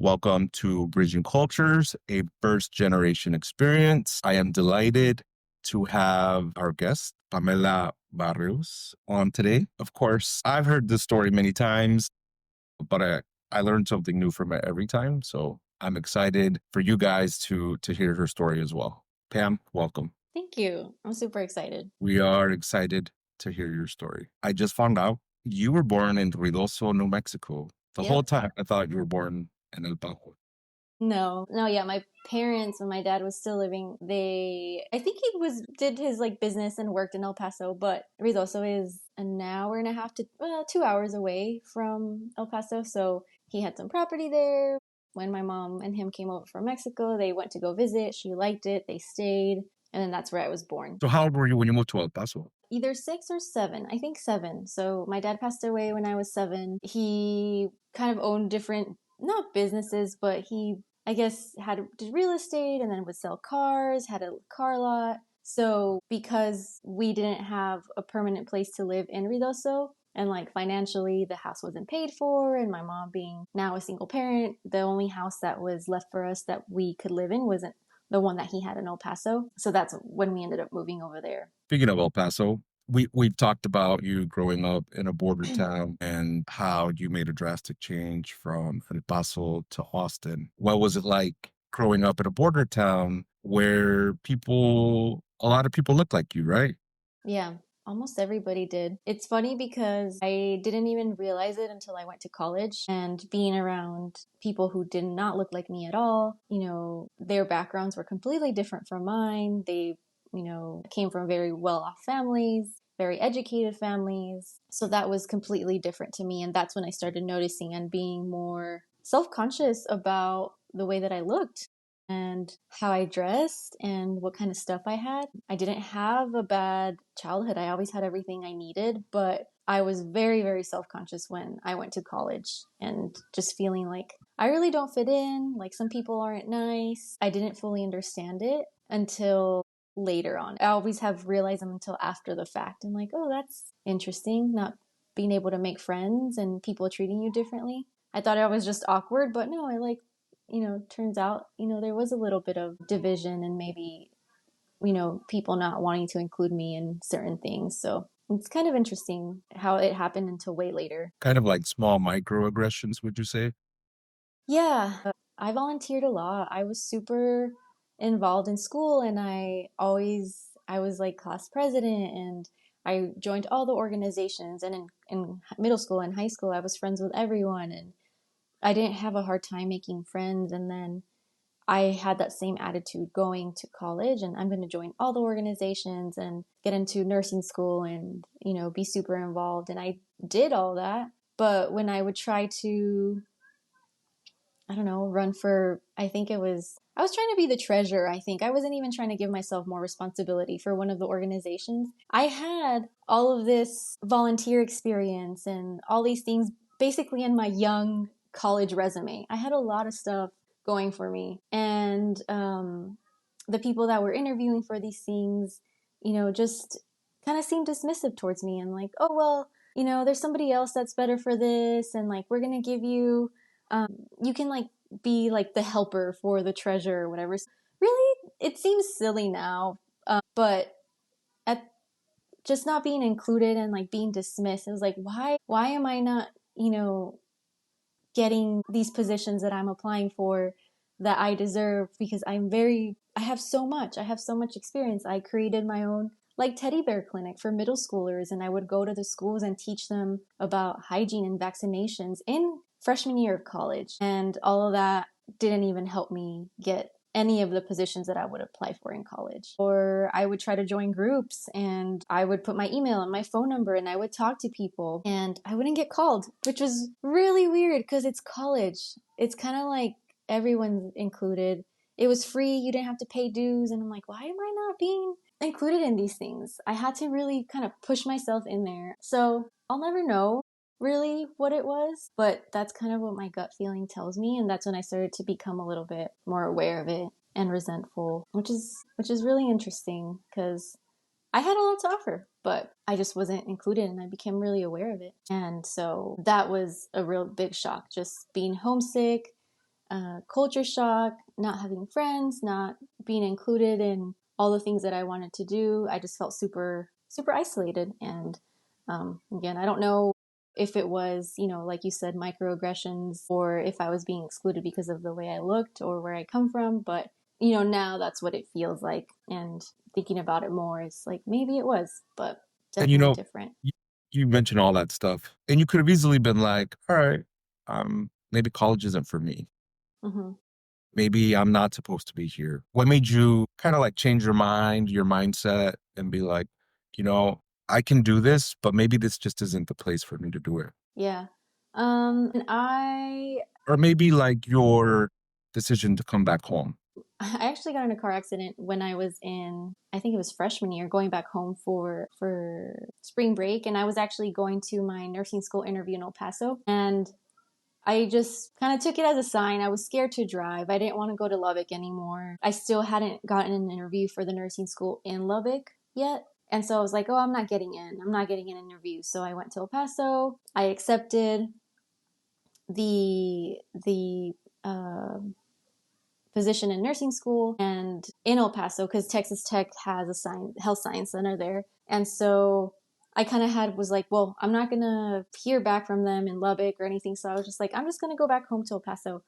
Welcome to Bridging Cultures, a first generation experience. I am delighted to have our guest, Pamela Barrios, on today. Of course, I've heard this story many times, but I learn something new from it every time. So I'm excited for you guys to hear her story as well. Pam, welcome. Thank you. I'm super excited. We are excited to hear your story. I just found out you were born in Ruidoso, New Mexico. The whole Yep. time I thought you were born in El Paso. No, yeah, my parents, when my dad was still living, I think he did his like business and worked in El Paso, but Ruidoso is an hour and a half to 2 hours away from El Paso. So he had some property there. When my mom and him came over from Mexico, they went to go visit. She liked it. They stayed. And then that's where I was born. So how old were you when you moved to El Paso? Either 6 or 7. I think 7. So my dad passed away when I was 7. He kind of owned different, not businesses, but he, I guess, did real estate and then would sell cars, had a car lot. So because we didn't have a permanent place to live in Ruidoso, and like financially the house wasn't paid for, and my mom being now a single parent, the only house that was left for us that we could live in wasn't the one that he had in El Paso. So that's when we ended up moving over there. Speaking of El Paso, we've talked about you growing up in a border town and how you made a drastic change from El Paso to Austin. What was it like growing up in a border town where a lot of people look like you, right? Yeah, almost everybody did. It's funny because I didn't even realize it until I went to college and being around people who did not look like me at all. Their backgrounds were completely different from mine. They, came from very well off families, very educated families. So that was completely different to me. And that's when I started noticing and being more self conscious about the way that I looked and how I dressed and what kind of stuff I had. I didn't have a bad childhood. I always had everything I needed, but I was very, very self conscious when I went to college and just feeling like I really don't fit in. Like some people aren't nice. I didn't fully understand it until later on. I always have realized them until after the fact. And like, oh, that's interesting. Not being able to make friends and people treating you differently. I thought I was just awkward, but no, turns out, there was a little bit of division and maybe, people not wanting to include me in certain things. So it's kind of interesting how it happened until way later. Kind of like small microaggressions, would you say? Yeah, I volunteered a lot. I was super involved in school and I was like class president and I joined all the organizations and in middle school and high school, I was friends with everyone and I didn't have a hard time making friends. And then I had that same attitude going to college and I'm going to join all the organizations and get into nursing school and, be super involved. And I did all that. But when I would try to, I don't know, run for, I was trying to be the treasurer. I think I wasn't even trying to give myself more responsibility for one of the organizations. I had all of this volunteer experience and all these things basically in my young college resume. I had a lot of stuff going for me. And the people that were interviewing for these things, just kind of seemed dismissive towards me and like, oh, well, there's somebody else that's better for this. And like, we're going to give you, you can like be like the helper for the treasure or whatever. Really, it seems silly now, but at just not being included and like being dismissed, it was like, why am I not, getting these positions that I'm applying for that I deserve because I have so much. I have so much experience. I created my own like teddy bear clinic for middle schoolers and I would go to the schools and teach them about hygiene and vaccinations in freshman year of college. And all of that didn't even help me get any of the positions that I would apply for in college. Or I would try to join groups and I would put my email and my phone number and I would talk to people and I wouldn't get called, which was really weird because it's college. It's kind of like everyone's included. It was free. You didn't have to pay dues. And I'm like, why am I not being included in these things? I had to really kind of push myself in there. So I'll never know really what it was, but that's kind of what my gut feeling tells me, and that's when I started to become a little bit more aware of it and resentful, which is really interesting because I had a lot to offer, but I just wasn't included and I became really aware of it. And so that was a real big shock, just being homesick, culture shock, not having friends, not being included in all the things that I wanted to do. I just felt super, super isolated. And again, I don't know if it was, like you said, microaggressions, or if I was being excluded because of the way I looked or where I come from. But, now that's what it feels like. And thinking about it more, it's like maybe it was, but And definitely different. you mentioned all that stuff, and you could have easily been like, all right, maybe college isn't for me. Hmm. Maybe I'm not supposed to be here. What made you kind of like change your mind, your mindset, and be like, you know, I can do this, but maybe this just isn't the place for me to do it? Yeah. And Or maybe like your decision to come back home. I actually got in a car accident when I was in, I think it was freshman year, going back home for spring break, and I was actually going to my nursing school interview in El Paso, and I just kind of took it as a sign. I was scared to drive. I didn't want to go to Lubbock anymore. I still hadn't gotten an interview for the nursing school in Lubbock yet. And so I was like, oh, I'm not getting in. I'm not getting an interview. So I went to El Paso. I accepted the position in nursing school and in El Paso because Texas Tech has a health science center there. And so I kind of was like, well, I'm not going to hear back from them in Lubbock or anything. So I was just like, I'm just going to go back home to El Paso.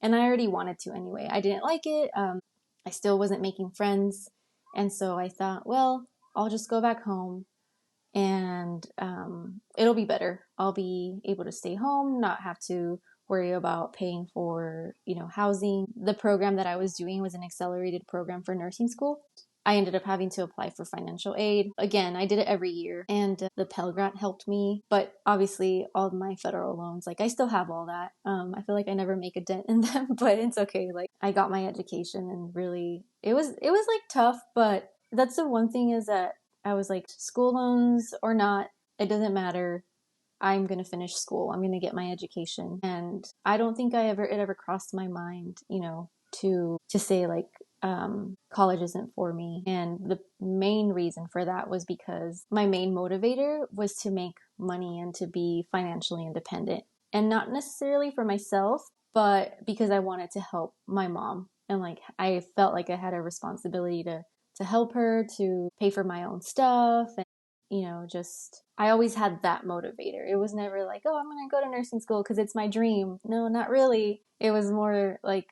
And I already wanted to anyway. I didn't like it. I still wasn't making friends. And so I thought, well, I'll just go back home and it'll be better. I'll be able to stay home, not have to worry about paying for, housing. The program that I was doing was an accelerated program for nursing school. I ended up having to apply for financial aid. Again, I did it every year, and the Pell Grant helped me. But obviously, all of my federal loans, like I still have all that. I feel like I never make a dent in them, but it's okay. Like I got my education, and really, it was like tough. But that's the one thing is that I was like, school loans or not, it doesn't matter. I'm going to finish school. I'm going to get my education. And I don't think it ever crossed my mind, to say like, college isn't for me. And the main reason for that was because my main motivator was to make money and to be financially independent. And not necessarily for myself, but because I wanted to help my mom. And like, I felt like I had a responsibility to help her, to pay for my own stuff, and just I always had that motivator. It was never like, oh, I'm going to go to nursing school because it's my dream. No, not really. It was more like,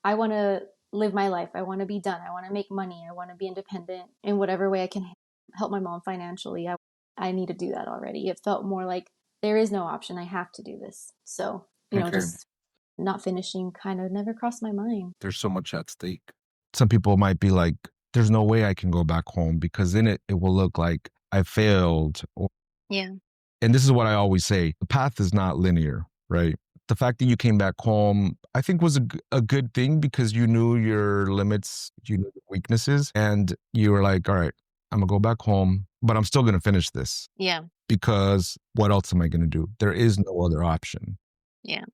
I want to live my life. I want to be done. I want to make money. I want to be independent in whatever way I can help my mom financially. I need to do that already. It felt more like there is no option. I have to do this. So, Okay. just not finishing kind of never crossed my mind. There's so much at stake. Some people might be like, there's no way I can go back home because in it will look like I failed. Yeah. And this is what I always say, the path is not linear, right? The fact that you came back home, I think was a good thing because you knew your limits, you knew your weaknesses, and you were like, all right, I'm gonna go back home, but I'm still gonna finish this Yeah. because what else am I gonna do? There is no other option. Yeah.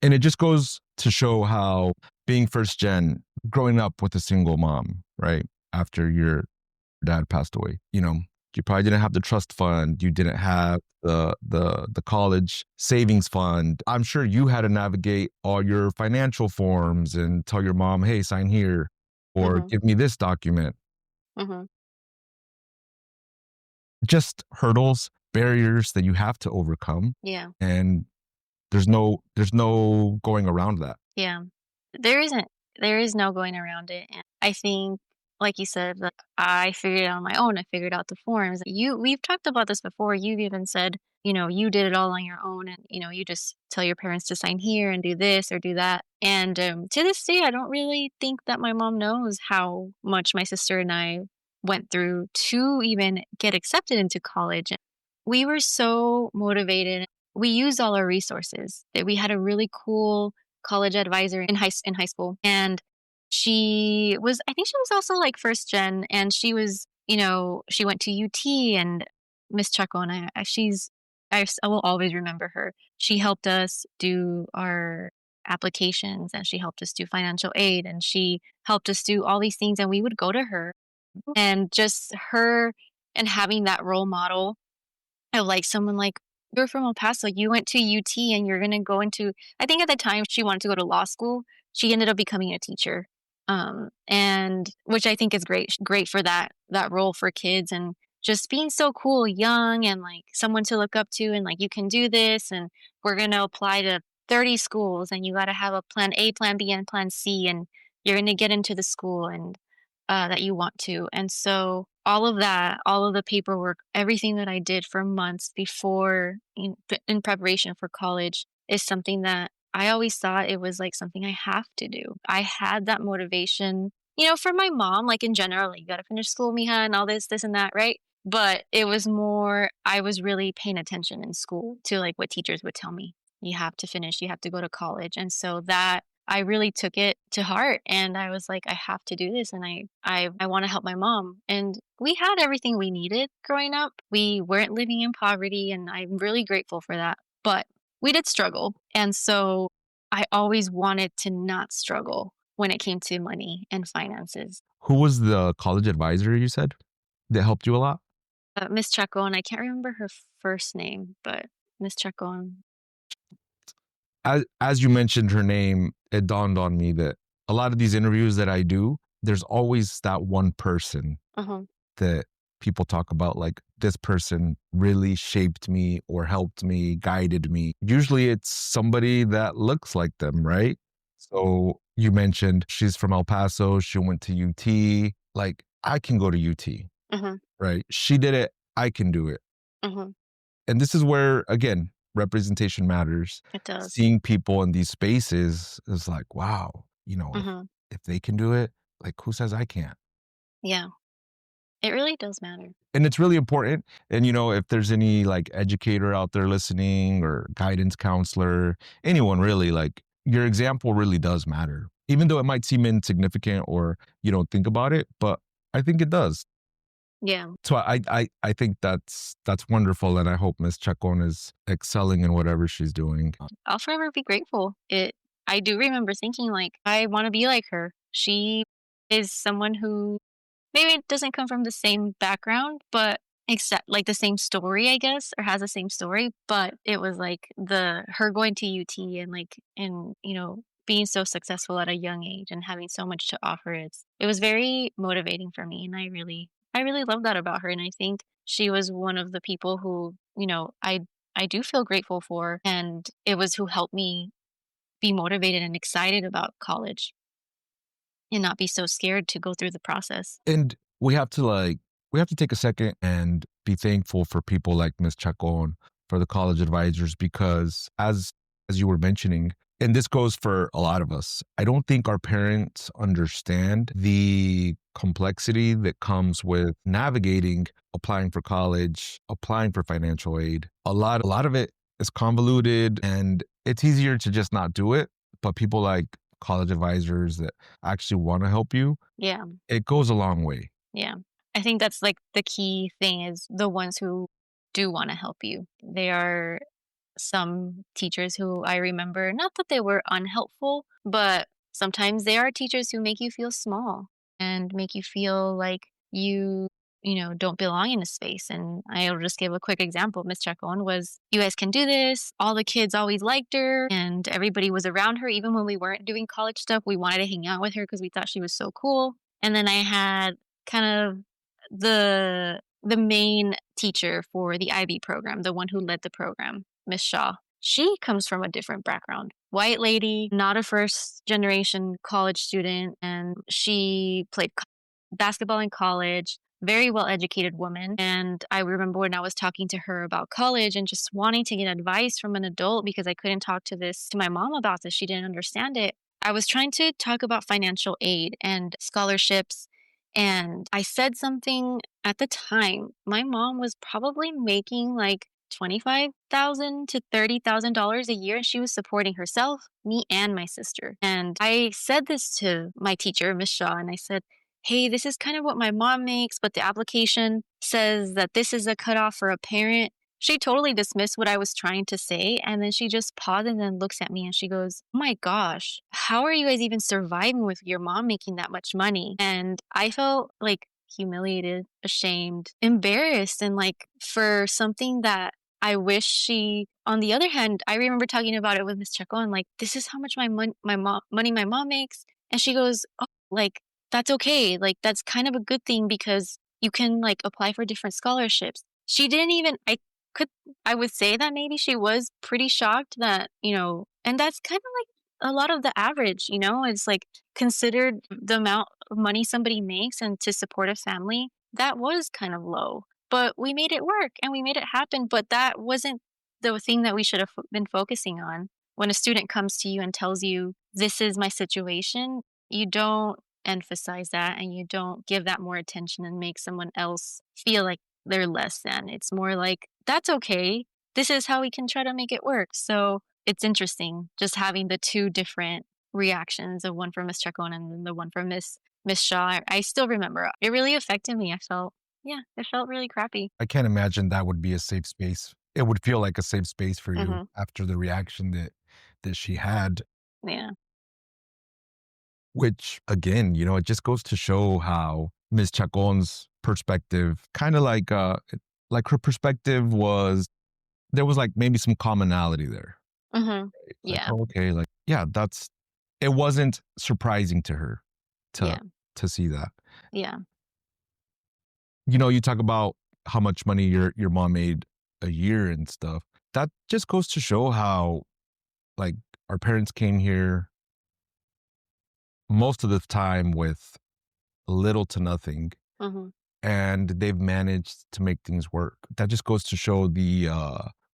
And it just goes to show how being first gen, growing up with a single mom, right? After your dad passed away, you probably didn't have the trust fund. You didn't have the college savings fund. I'm sure you had to navigate all your financial forms and tell your mom, hey, sign here or Mhm. give me this document. Mhm. Just hurdles, barriers that you have to overcome. Yeah. And there's no going around that. Yeah. There isn't. There is no going around it. And I think, like you said, like I figured it out on my own. I figured out the forms. We've talked about this before. You've even said, you did it all on your own, and you just tell your parents to sign here and do this or do that. And to this day, I don't really think that my mom knows how much my sister and I went through to even get accepted into college. We were so motivated. We used all our resources. That we had a really cool college advisor in high school, and I think she was also like first gen, and she went to UT, and Miss Chacon, I will always remember her. She helped us do our applications, and she helped us do financial aid, and she helped us do all these things, and we would go to her, and just her and having that role model of like someone like You're from El Paso. You went to UT and you're gonna go into I think at the time she wanted to go to law school. She ended up becoming a teacher. And which I think is great for that role for kids and just being so cool, young and like someone to look up to and like you can do this and we're gonna apply to 30 schools and you gotta have a plan A, plan B, and plan C and you're gonna get into the school and that you want to. And so all of that, all of the paperwork, everything that I did for months before in preparation for college is something that I always thought it was like something I have to do. I had that motivation, from my mom, like in general, like you got to finish school, mija, and all this and that, right? But it was more, I was really paying attention in school to like what teachers would tell me. You have to finish, you have to go to college. And so that I really took it to heart and I was like, I have to do this and I want to help my mom. And we had everything we needed growing up. We weren't living in poverty and I'm really grateful for that. But we did struggle. And so I always wanted to not struggle when it came to money and finances. Who was the college advisor you said that helped you a lot? Miss Chacon, I can't remember her first name, but Miss Chacon. As you mentioned her name, it dawned on me that a lot of these interviews that I do, there's always that one person Uh-huh. that people talk about, like this person really shaped me or helped me, guided me. Usually it's somebody that looks like them, right? So you mentioned she's from El Paso, she went to UT. Like I can go to UT, Uh-huh. right? She did it, I can do it. Uh-huh. And this is where, again, representation matters. It does. Seeing people in these spaces is like, wow, Uh-huh. if they can do it, like who says I can't? Yeah. It really does matter. And it's really important. And if there's any like educator out there listening or guidance counselor, anyone really, like your example really does matter. Even though it might seem insignificant or you don't think about it, but I think it does. Yeah. So I think that's wonderful, and I hope Miss Chacon is excelling in whatever she's doing. I'll forever be grateful. I do remember thinking like I want to be like her. She is someone who maybe doesn't come from the same background, but except like the same story, I guess, or has the same story, but it was like the her going to UT and like and being so successful at a young age and having so much to offer. It was very motivating for me and I really love that about her and I think she was one of the people who, I do feel grateful for and it was who helped me be motivated and excited about college and not be so scared to go through the process. And we have to take a second and be thankful for people like Miss Chacon, for the college advisors, because as you were mentioning, and this goes for a lot of us, I don't think our parents understand the complexity that comes with navigating applying for college, applying for financial aid. A lot of it is convoluted and it's easier to just not do it. But people like college advisors that actually want to help you, Yeah. it goes a long way. Yeah. I think that's like the key thing is the ones who do want to help you. They are some teachers who I remember, not that they were unhelpful, but sometimes they are teachers who make you feel small and make you feel like don't belong in a space. And I'll just give a quick example. Miss Chacon was, you guys can do this. All the kids always liked her and everybody was around her. Even when we weren't doing college stuff, we wanted to hang out with her because we thought she was so cool. And then I had kind of the main teacher for the IB program, the one who led the program, Miss Shaw. She comes from a different background. White lady, not a first generation college student, and she played basketball in college, very well educated woman. And I remember when I was talking to her about college and just wanting to get advice from an adult because I couldn't talk to my mom about this. She didn't understand it. I was trying to talk about financial aid and scholarships. And I said something at the time. My mom was probably making like 25,000 to $30,000 a year and she was supporting herself, me and my sister. And I said this to my teacher, Miss Shaw, and I said, "Hey, this is kind of what my mom makes, but the application says that this is a cutoff for a parent." She totally dismissed what I was trying to say. And then she just paused and then looks at me and she goes, "Oh my gosh, how are you guys even surviving with your mom making that much money?" And I felt like humiliated, ashamed, embarrassed, and like for something that I wish she on the other hand, I remember talking about it with Miss Chacon, like, "This is how much my mom money my mom makes," and she goes, "Oh, like, that's okay, like, that's kind of a good thing because you can, like, apply for different scholarships." She didn't even could I would say that maybe she was pretty shocked that, and that's kinda like a lot of the average, it's, like, considered the amount of money somebody makes and to support a family, that was kind of low. But we made it work and we made it happen, but that wasn't the thing that we should have been focusing on. When a student comes to you and tells you, "This is my situation," you don't emphasize that and you don't give that more attention and make someone else feel like they're less than. It's more like, "That's okay. This is how we can try to make it work." So, it's interesting just having the 2 different reactions of one from Miss Chacon and then the one from Miss Shaw. I still remember. It really affected me. Yeah, it felt really crappy. I can't imagine that would be a safe space. It would feel like a safe space for you Mhm. after the reaction that she had, Yeah. which again, it just goes to show how Ms. Chacon's perspective kind of like her perspective was there was like maybe some commonality there. Mhm. Like, Yeah. oh, okay, like yeah, it wasn't surprising to her to Yeah. to see that. Yeah. You talk about how much money your mom made a year and stuff. That just goes to show how like our parents came here most of the time with little to nothing Mhm. and they've managed to make things work. That just goes to show the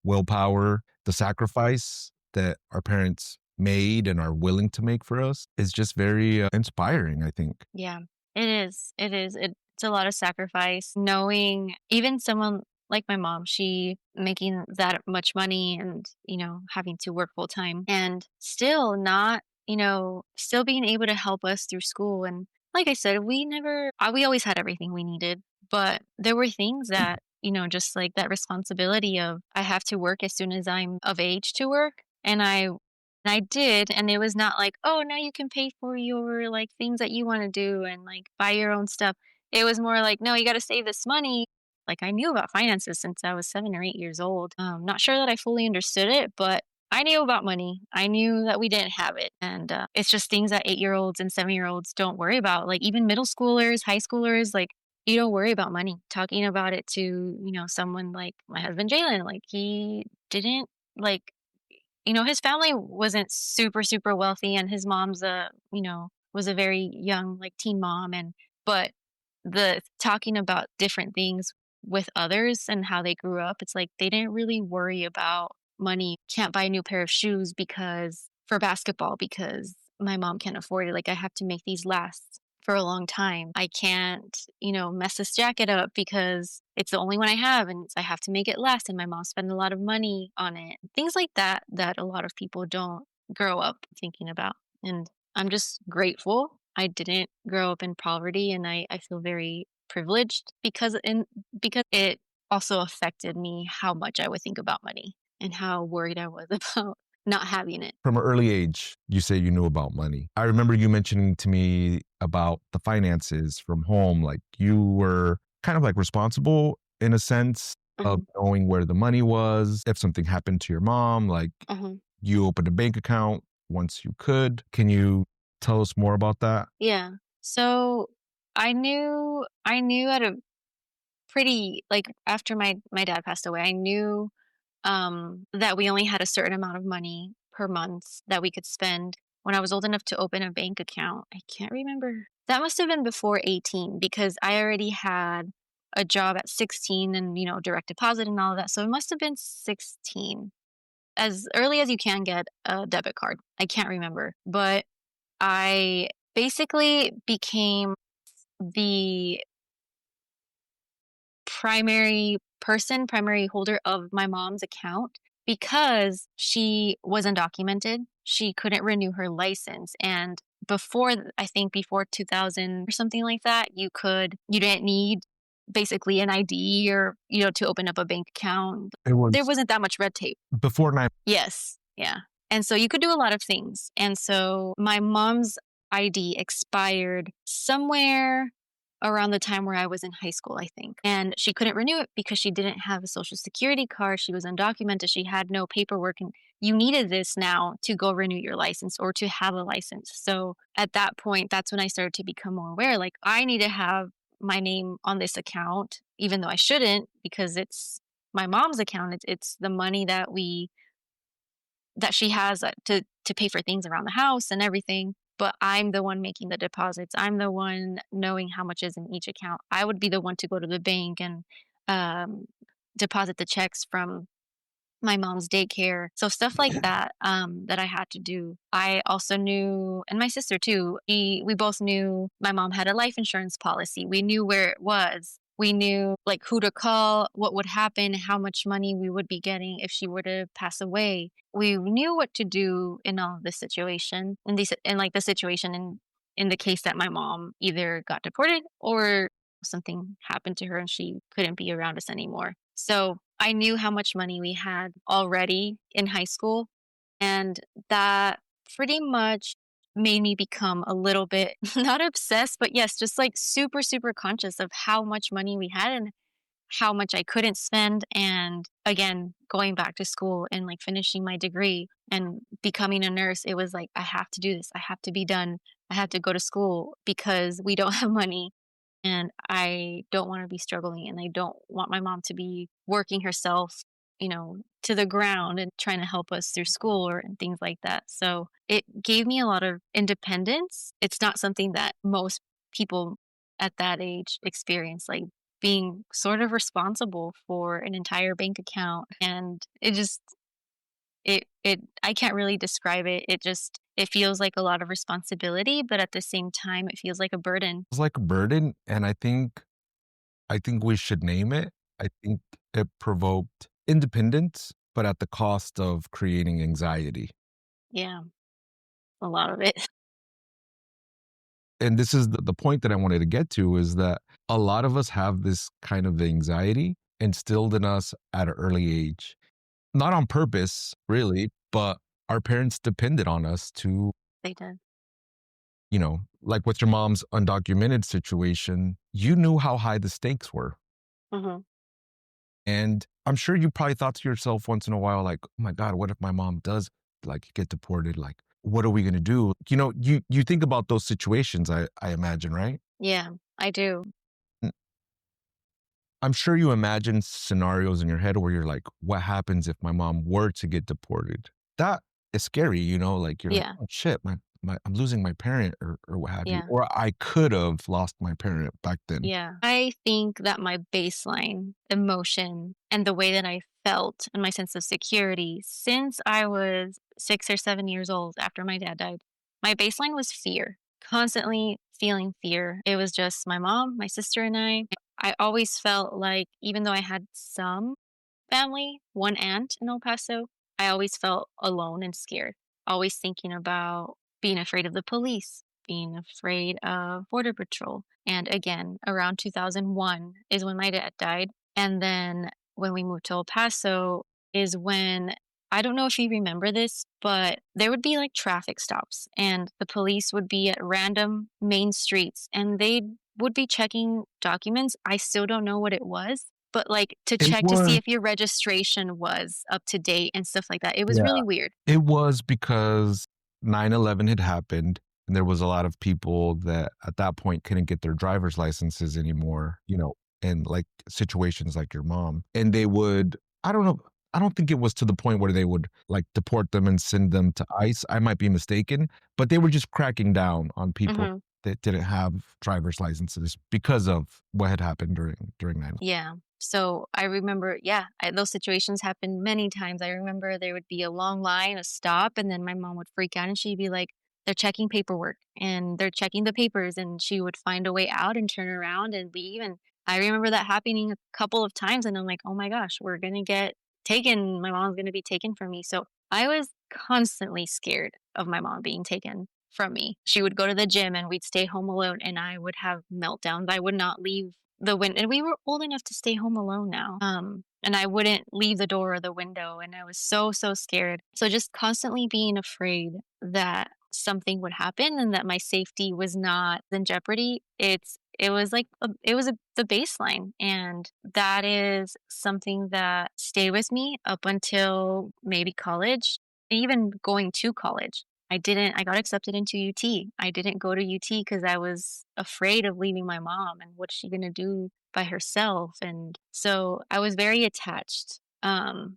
willpower, the sacrifice that our parents made and are willing to make for us is just very inspiring, I think. Yeah. It is. It is. It's a lot of sacrifice knowing even someone like my mom, she making that much money and, having to work full time and still not, still being able to help us through school. And like I said, we always had everything we needed, but there were things that, just like that responsibility of I have to work as soon as I'm of age to work. And I did, and it was not like, "Oh, now you can pay for your, like, things that you wanna do and, like, buy your own stuff." It was more like, "No, you gotta save this money." Like, I knew about finances since I was 7 or 8 years old. Not sure that I fully understood it, but I knew about money. I knew that we didn't have it, and, it's just things that 8-year-olds and 7-year-olds don't worry about. Like, even middle schoolers, high schoolers, like, you don't worry about money. Talking about it to, someone like my husband, Jalen, like, he didn't, like his family wasn't super, super wealthy, and his mom's was a very young, like, teen mom, but the talking about different things with others and how they grew up, it's like they didn't really worry about money. Can't buy a new pair of shoes because for basketball because my mom can't afford it. Like I have to make these last for a long time. I can't, mess this jacket up because it's the only one I have and I have to make it last and my mom spent a lot of money on it. Things like that a lot of people don't grow up thinking about. And I'm just grateful I didn't grow up in poverty and I feel very privileged because it also affected me how much I would think about money and how worried I was about not having it. From an early age, you say you knew about money. I remember you mentioning to me about the finances from home. Like you were kind of like responsible in a sense of Mhm, knowing where the money was. If something happened to your mom, like mhm. you opened a bank account once you could. Can you tell us more about that? Yeah. So I knew at a pretty like after my dad passed away, I knew that we only had a certain amount of money per month that we could spend when I was old enough to open a bank account. I can't remember. That must have been before 18 because I already had a job at 16 and, direct deposit and all of that. So it must have been 16. As early as you can get a debit card. I can't remember, but I basically became the primary holder of my mom's account because she was undocumented. She couldn't renew her license. And I think before 2000 or something like that, you didn't need basically an ID or, to open up a bank account. It There was wasn't that much red tape. before 9. Yes. Yeah. And so you could do a lot of things. And so my mom's ID expired somewhere. around the time where I was in high school, I think. And she couldn't renew it because she didn't have a social security card. She was undocumented. She had no paperwork. And you needed this now to go renew your license or to have a license. So at that point, that's when I started to become more aware. Like, I need to have my name on this account, even though I shouldn't, because it's my mom's account. It's the money that she has to pay for things around the house and everything. But I'm the one making the deposits. I'm the one knowing how much is in each account. I would be the one to go to the bank and um, deposit the checks from my mom's daycare. So stuff like that, that I had to do. I also knew, and my sister too, we both knew my mom had a life insurance policy. We knew where it was. We knew like who to call, what would happen, how much money we would be getting if she were to pass away. We knew what to do in all of this situation, in like the situation in the case that my mom either got deported or something happened to her and she couldn't be around us anymore. So I knew how much money we had already in high school, and that pretty much made me become a little bit not obsessed, but yes, just like super, super conscious of how much money we had and how much I couldn't spend. And again, going back to school and like finishing my degree and becoming a nurse, it was like, I have to do this. I have to be done. I have to go to school because we don't have money and I don't want to be struggling and I don't want my mom to be working herself, to the ground and trying to help us through school or and things like that. So it gave me a lot of independence. It's not something that most people at that age experience, like being sort of responsible for an entire bank account. And it I can't really describe it. It feels like a lot of responsibility, but at the same time it feels like a burden. It's like a burden, and I think we should name it. I think it provoked independence, but at the cost of creating anxiety. Yeah, a lot of it. And this is the point that I wanted to get to is that a lot of us have this kind of anxiety instilled in us at an early age. Not on purpose, really, but our parents depended on us to, They did. like with your mom's undocumented situation, you knew how high the stakes were. Mhm. And I'm sure you probably thought to yourself once in a while, like, oh my God, what if my mom does like get deported? Like, what are we gonna do? You think about those situations, I imagine, right? Yeah, I do. N- I'm sure you imagine scenarios in your head where you're like, what happens if my mom were to get deported? That is scary, like you're like, Yeah, oh shit, I'm losing my parent or what have you. yeah. Or I could have lost my parent back then. Yeah. I think that my baseline emotion and the way that I felt and my sense of security since I was 6 or 7 years old after my dad died, my baseline was fear, constantly feeling fear. It was just my mom, my sister, and I. I always felt like, even though I had some family, one aunt in El Paso, I always felt alone and scared, always thinking about being afraid of the police, being afraid of Border Patrol. And again, around 2001 is when my dad died. And then when we moved to El Paso is when, I don't know if you remember this, but there would be like traffic stops and the police would be at random main streets and they would be checking documents. I still don't know what it was, but like to It check to see was, if your registration was up to date and stuff like that. It was yeah. really weird. It was because 9/11 had happened, and there was a lot of people that at that point couldn't get their driver's licenses anymore, and like situations like your mom. And they would, I don't know, I don't think it was to the point where they would like deport them and send them to ICE. I might be mistaken, but they were just cracking down on people Hmm. that didn't have driver's licenses because of what had happened during 9/11. Yeah. So I remember, yeah, those situations happened many times. I remember there would be a long line, a stop, and then my mom would freak out and she'd be like, they're checking paperwork and they're checking the papers. And she would find a way out and turn around and leave. And I remember that happening a couple of times. And I'm like, oh my gosh, we're going to get taken. My mom's going to be taken from me. So I was constantly scared of my mom being taken from me. She would go to the gym and we'd stay home alone and I would have meltdowns. I would not leave the window, and we were old enough to stay home alone now. And I wouldn't leave the door or the window, and I was so, so scared. So just constantly being afraid that something would happen and that my safety was not in jeopardy. it was like it was the baseline, and that is something that stayed with me up until maybe college, even going to college. I got accepted into UT. I didn't go to UT because I was afraid of leaving my mom and what's she gonna do by herself. And so I was very attached. Kind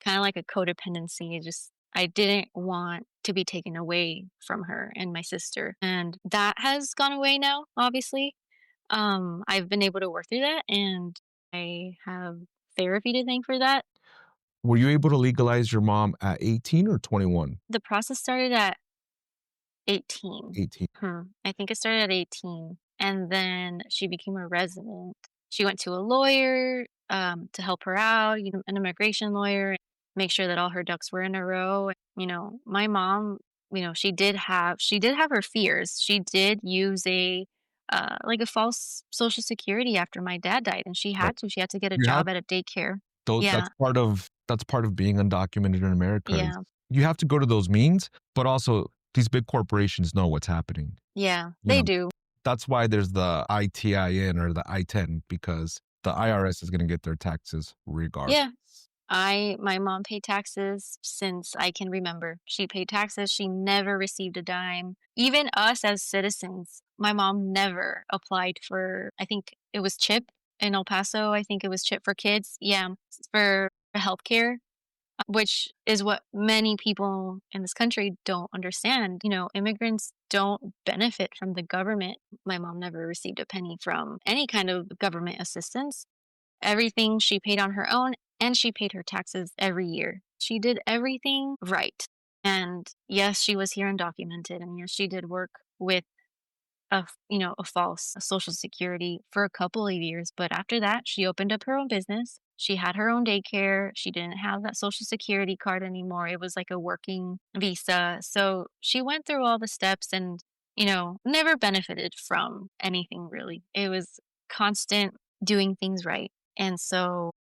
of like a codependency. Just I didn't want to be taken away from her and my sister. And that has gone away now, obviously. I've been able to work through that, and I have therapy to thank for that. Were you able to legalize your mom at 18 or 21? The process started at 18. 18. I think it started at 18, and then she became a resident. She went to a lawyer, to help her out, an immigration lawyer, make sure that all her ducks were in a row. My mom, she did have her fears. She did use like a false social security after my dad died, and she Right. had to. She had to get a You have job at a daycare. those Yeah, that's part of being undocumented in America is yeah, you have to go to those means, but also these big corporations know what's happening. yeah, You they know, do. that's why there's the ITIN or the I-10 because the IRS is gonna get their taxes regardless. Yeah. My mom paid taxes since I can remember. She paid taxes, she never received a dime. Even us as citizens, my mom never applied for, I think it was CHIP in El Paso, I think it was CHIP for kids. Yeah, for healthcare, which is what many people in this country don't understand. Immigrants don't benefit from the government. My mom never received a penny from any kind of government assistance. Everything she paid on her own, and she paid her taxes every year. She did everything right. And yes, she was here undocumented, and yes, she did work with a false social security for a couple of years, but after that, she opened up her own business. She had her own daycare. She didn't have that social security card anymore. It was like a working visa. So she went through all the steps and, never benefited from anything really. It was constant doing things right. And so,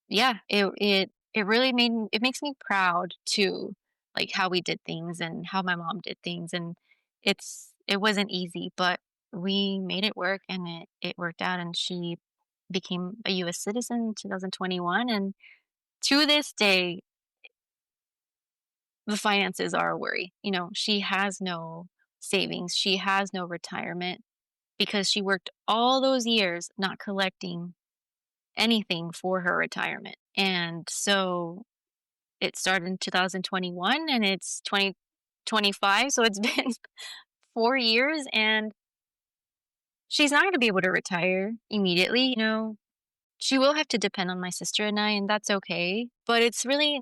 yeah, it really it makes me proud too, like how we did things and how my mom did things. And it wasn't easy, but we made it work, and it worked out, and she became a US citizen in 2021. And to this day, the finances are a worry. She has no savings. She has no retirement because she worked all those years not collecting anything for her retirement. And so it started in 2021 and it's 2025. So it's been 4 years, and she's not going to be able to retire immediately. She will have to depend on my sister and I, and that's okay. But it's really,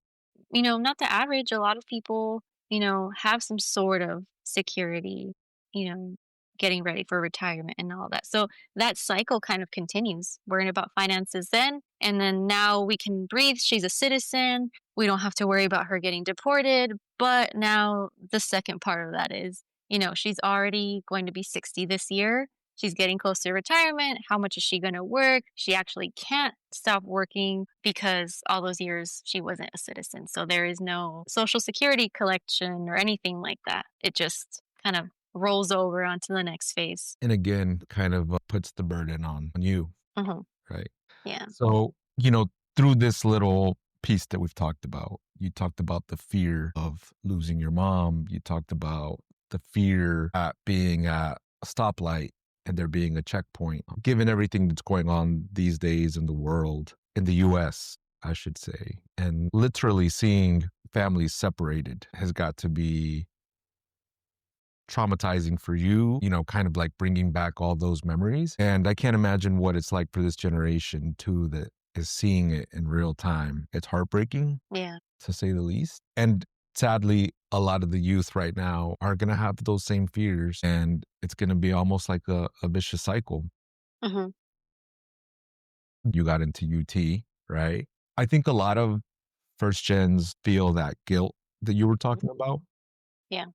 not the average. A lot of people, have some sort of security, you know, getting ready for retirement and all that. So that cycle kind of continues, worrying about finances then. And then now we can breathe. She's a citizen. We don't have to worry about her getting deported. But now the second part of that is, she's already going to be 60 this year. She's getting close to retirement. How much is she going to work? She actually can't stop working because all those years she wasn't a citizen. So there is no social security collection or anything like that. It just kind of rolls over onto the next phase. And again, kind of puts the burden on you, Hmm. right? Yeah. So, through this little piece that we've talked about, you talked about the fear of losing your mom. You talked about the fear at being at a stoplight and there being a checkpoint. Given everything that's going on these days in the world, in the US, I should say, and literally seeing families separated has got to be traumatizing for you, kind of like bringing back all those memories. And I can't imagine what it's like for this generation too that is seeing it in real time. It's heartbreaking Yeah. to say the least. And sadly, a lot of the youth right now are going to have those same fears and it's going to be almost like a vicious cycle. Hmm. You got into UT, right? I think a lot of first gens feel that guilt that you were talking about. Yeah.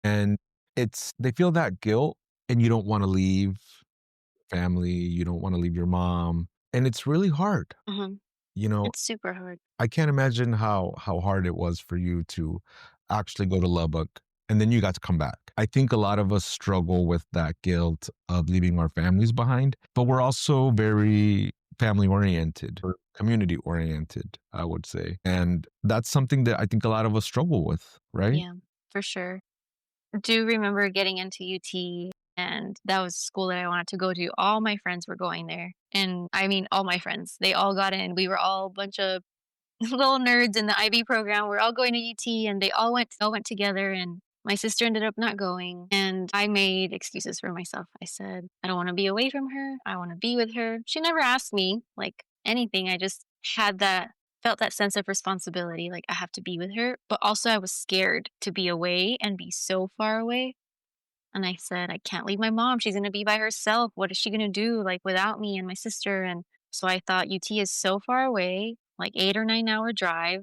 And they feel that guilt and you don't want to leave family, you don't want to leave your mom. And it's really hard. Hmm. You know, It's super hard. I can't imagine how hard it was for you to actually go to Lubbock and then you got to come back. I think a lot of us struggle with that guilt of leaving our families behind, but we're also very family oriented or community oriented, I would say. And that's something that I think a lot of us struggle with, right? Yeah, for sure. Do remember getting into UT, and that was school that I wanted to go to. All my friends were going there. And I mean, all my friends, they all got in. We were all a bunch of little nerds in the IB program. We're all going to UT and they all went together, and my sister ended up not going. And I made excuses for myself. I said, I don't want to be away from her. I want to be with her. She never asked me like anything. I just had that felt that sense of responsibility, like I have to be with her. But also I was scared to be away and be so far away. And I said, I can't leave my mom. She's going to be by herself. What is she going to do like without me and my sister? And so I thought UT is so far away, like 8 or 9 hour drive.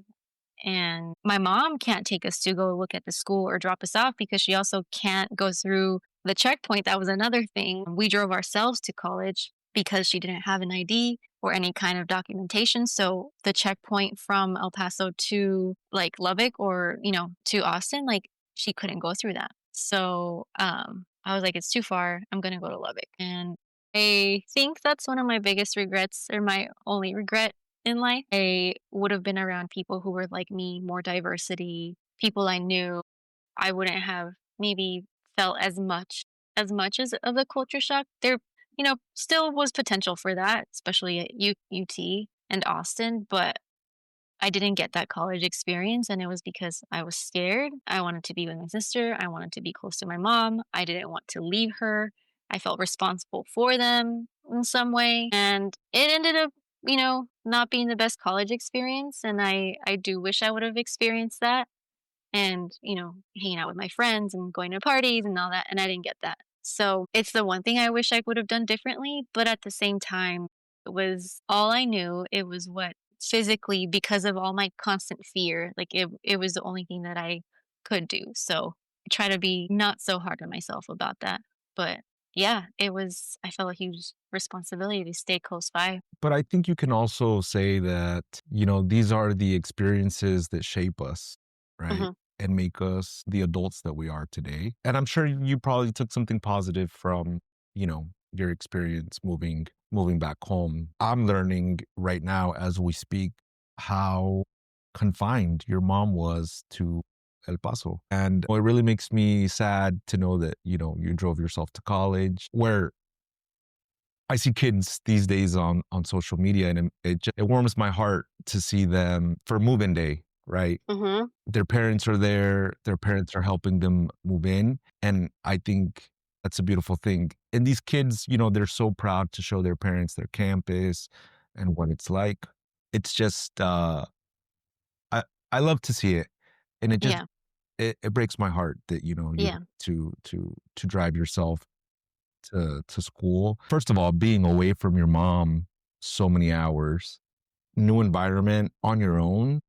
And my mom can't take us to go look at the school or drop us off because she also can't go through the checkpoint. That was another thing. We drove ourselves to college because she didn't have an ID or any kind of documentation. So the checkpoint from El Paso to like Lubbock or, to Austin, like she couldn't go through that. So I was like, it's too far. I'm going to go to Lubbock. And I think that's one of my biggest regrets, or my only regret in life. I would have been around people who were like me, more diversity, people I knew. I wouldn't have maybe felt as much as of a culture shock. There, still was potential for that, especially at UT and Austin, but I didn't get that college experience, and it was because I was scared. I wanted to be with my sister. I wanted to be close to my mom. I didn't want to leave her. I felt responsible for them in some way, and it ended up, not being the best college experience, and I do wish I would have experienced that and, hanging out with my friends and going to parties and all that, and I didn't get that. So, it's the one thing I wish I would have done differently, but at the same time, it was all I knew. It was what physically, because of all my constant fear, like it was the only thing that I could do. So, I try to be not so hard on myself about that. But yeah, I felt a huge responsibility to stay close by. But I think you can also say that, these are the experiences that shape us, right? Hmm. And make us the adults that we are today. And I'm sure you probably took something positive from, your experience moving back home. I'm learning right now as we speak how confined your mom was to El Paso. And it really makes me sad to know that, you drove yourself to college, where I see kids these days on social media, and it warms my heart to see them for move-in day, right? Hmm. Their parents are there, their parents are helping them move in, and I think that's a beautiful thing. And these kids, they're so proud to show their parents their campus and what it's like. It's just I I love to see it, and Yeah. it breaks my heart that you Yeah. to drive yourself to school. First of all, being away from your mom so many hours, new environment on your own,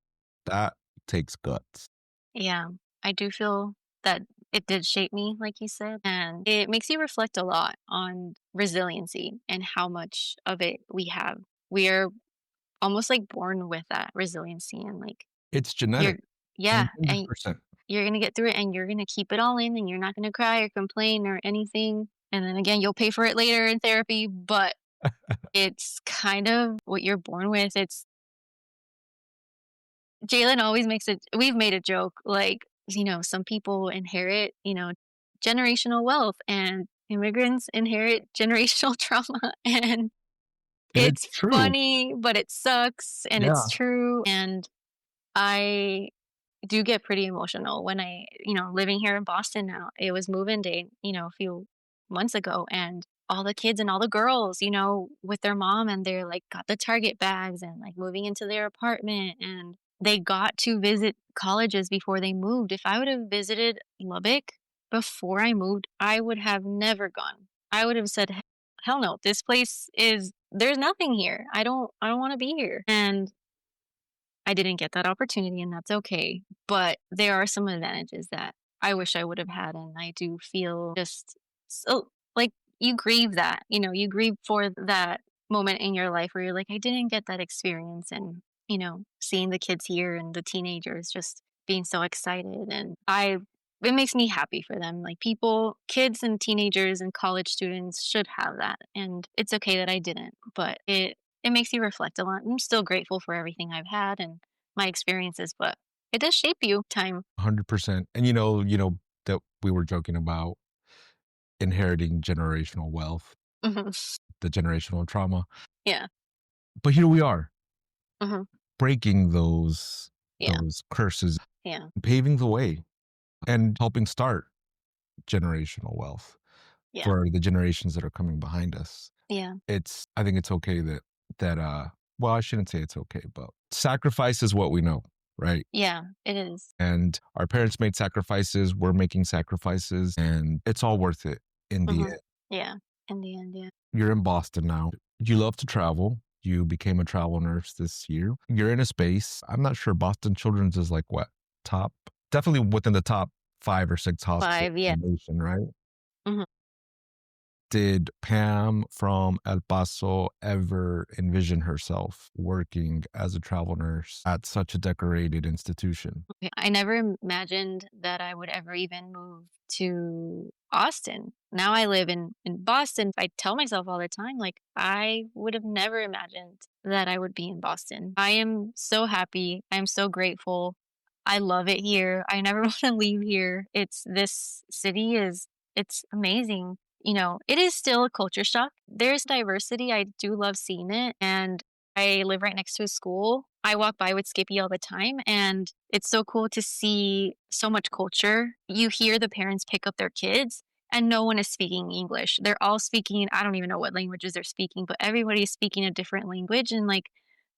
that takes guts. Yeah, I do feel that it did shape me, like you said, and it makes you reflect a lot on resiliency and how much of it we have. We are almost like born with that resiliency, and like It's you're, genetic, yeah, and 100%. you're gonna get through it, and you're gonna keep it all in, and you're not gonna cry or complain or anything. And then again, you'll pay for it later in therapy, but it's kind of what you're born with. It's Jalen always makes it we've made a joke, like, some people inherit, generational wealth, and immigrants inherit generational trauma, and And it's it's true. funny, but it sucks, and it's Yeah. true, and I do get pretty emotional when living here in Boston now. It was move-in day, a few months ago, and all the kids and all the girls, with their mom, and they're like got the Target bags and like moving into their apartment, and they got to visit colleges before they moved. If I would have visited Lubbock before I moved, I would have never gone. I would have said, hell no, this place is there's nothing here. I don't want to be here. And I didn't get that opportunity, and that's okay. But there are some advantages that I wish I would have had, and I do feel just so like you grieve that, you grieve for that moment in your life where you're like, I didn't get that experience, and seeing the kids here and the teenagers just being so excited, and I it makes me happy for them. Like people, kids and teenagers and college students should have that. And it's okay that I didn't, but it makes you reflect a lot. I'm still grateful for everything I've had and my experiences, but it does shape you time. 100%. And that we were joking about inheriting generational wealth, Mhm. the generational trauma. Yeah. But here we are, Mhm. breaking those Yeah. those curses, Yeah. paving the way and helping start generational wealth Yeah. for the generations that are coming behind us. Yeah. I think it's okay that well, I shouldn't say it's okay, but sacrifice is what we know, right? Yeah. It is. And our parents made sacrifices, we're making sacrifices, and it's all worth it in the Mhm. end. Yeah. In the end, yeah. You're in Boston now. You love to travel. You became a travel nurse this year. You're in a space. I'm not sure Boston Children's is like what? Top? Definitely within the top 5 or 6 hospitals 5, yeah. in the nation, right? Mhm. Did Pam from El Paso ever envision herself working as a travel nurse at such a decorated institution? Okay, I never imagined that I would ever even move to Austin. Now I live in Boston. I tell myself all the time, like, I would have never imagined that I would be in Boston. I am so happy. I am so grateful. I love it here. I never want to leave here. This city is it's amazing. It is still a culture shock. There's diversity. I do love seeing it. And I live right next to a school. I walk by with Skippy all the time, and it's so cool to see so much culture. You hear the parents pick up their kids, and no one is speaking English. They're all speaking, I don't even know what languages they're speaking, but everybody is speaking a different language and like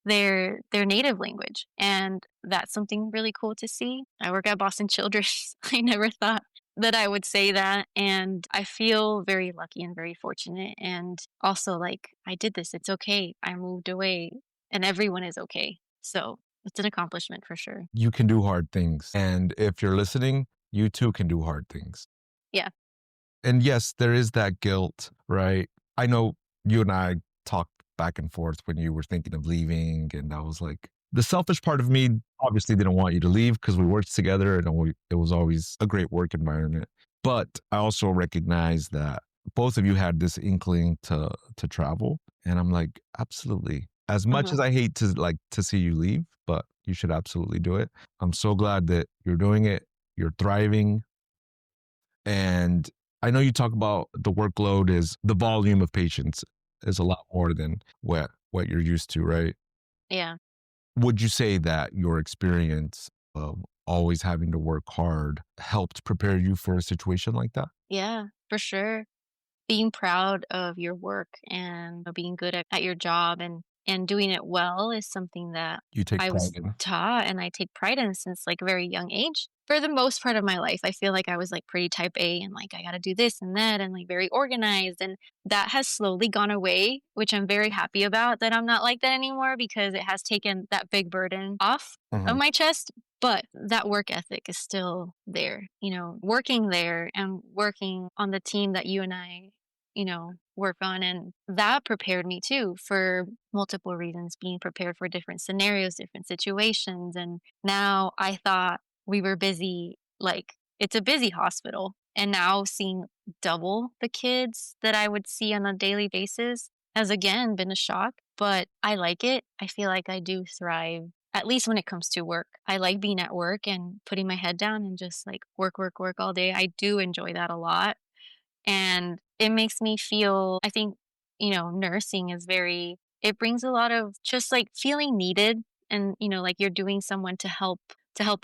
their native language. And that's something really cool to see. I work at Boston Children's. I never thought that I would say that. And I feel very lucky and very fortunate. And also, like, I did this. It's okay. I moved away and everyone is okay. So it's an accomplishment for sure. You can do hard things. And if you're listening, you too can do hard things. Yeah. And yes, there is that guilt, right? I know you and I talked back and forth when you were thinking of leaving. And I was like, the selfish part of me obviously didn't want you to leave because we worked together and it was always a great work environment. But I also recognize that both of you had this inkling to travel. And I'm like, absolutely. As much Hmm. as I hate to see you leave, but you should absolutely do it. I'm so glad that you're doing it. You're thriving. And I know you talk about the workload is the volume of patients is a lot more than what you're used to, right? Yeah. Would you say that your experience of always having to work hard helped prepare you for a situation like that? Yeah, for sure. Being proud of your work and being good at your job and doing it well is something that You take I pride was in. taught and I take pride in since like a very young age. For the most part of my life, I feel like I was like pretty type A and like I got to do this and that and like very organized, and that has slowly gone away, which I'm very happy about that I'm not like that anymore because it has taken that big burden off of Mhm. my chest. But that work ethic is still there, working there and working on the team that you and I work on. And that prepared me too for multiple reasons, being prepared for different scenarios, different situations. And now I thought we were busy, like it's a busy hospital. And now seeing double the kids that I would see on a daily basis has again been a shock, but I like it. I feel like I do thrive. At least when it comes to work, I like being at work and putting my head down and just like work, work, work all day. I do enjoy that a lot, and it makes me feel, I think, nursing is very, it brings a lot of just like feeling needed, and like you're doing someone to help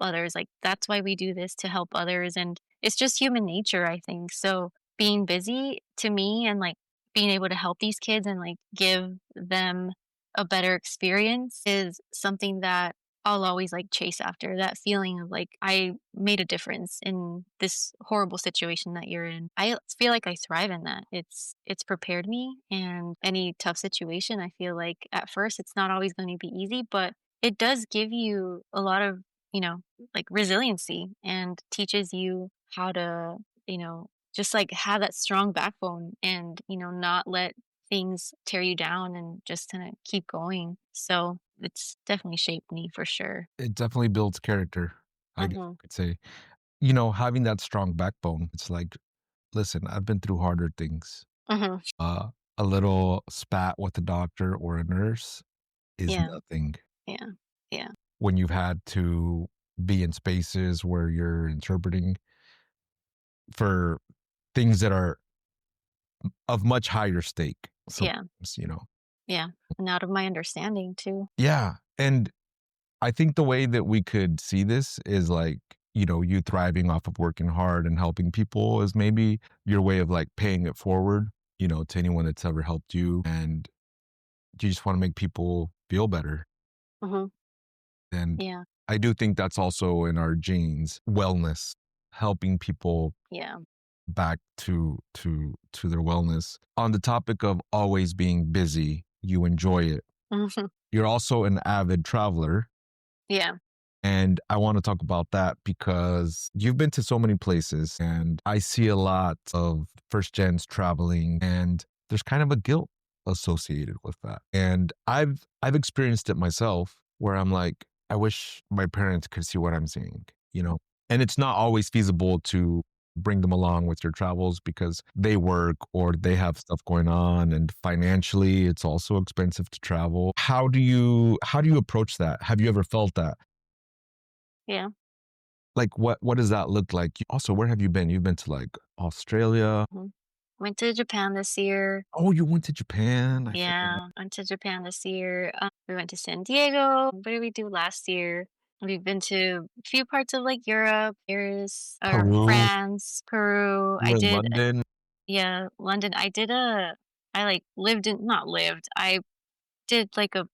others. Like that's why we do this, to help others, and it's just human nature, I think. So being busy to me and like being able to help these kids and like give them a better experience is something that I'll always like chase after, that feeling of like I made a difference in this horrible situation that you're in. I feel like I thrive in that. It's prepared me, and any tough situation, I feel like at first it's not always going to be easy, but it does give you a lot of, like resiliency, and teaches you how to, just like have that strong backbone and, not let things tear you down and just kind of keep going. So it's definitely shaped me for sure. It definitely builds character, I guess Hmm. I could say. having that strong backbone, it's like, listen, I've been through harder things. Mhm. Uh, a little spat with a doctor or a nurse is Yeah. nothing Yeah. Yeah. when you've had to be in spaces where you're interpreting for things that are of much higher stake Yeah. sometimes. Yeah. And out of my understanding too. Yeah. And I think the way that we could see this is like, you thriving off of working hard and helping people is maybe your way of like paying it forward, to anyone that's ever helped you. And you just want to make people feel better. Mhm. And Yeah. I do think that's also in our genes, wellness, helping people Yeah. back to their wellness. On the topic of always being busy, you enjoy it. Mhm. You're also an avid traveler. Yeah. And I want to talk about that because you've been to so many places and I see a lot of first gens traveling and there's kind of a guilt associated with that. And I've experienced it myself where I'm like, I wish my parents could see what I'm seeing. And it's not always feasible to bring them along with your travels because they work or they have stuff going on and financially it's also expensive to travel. How do you approach that? Have you ever felt that? Yeah. Like, what does that look like? Also, where have you been? You've been to, like, Australia. Mhm. Went to Japan this year. Oh, you went to Japan, I forgot. Yeah, went to Japan this year. We went to San Diego. What did we do last year? We've been to a few parts of like Europe, Paris, or Peru, France, Peru. you were in London. Yeah, London. I like lived in, not lived. I did like a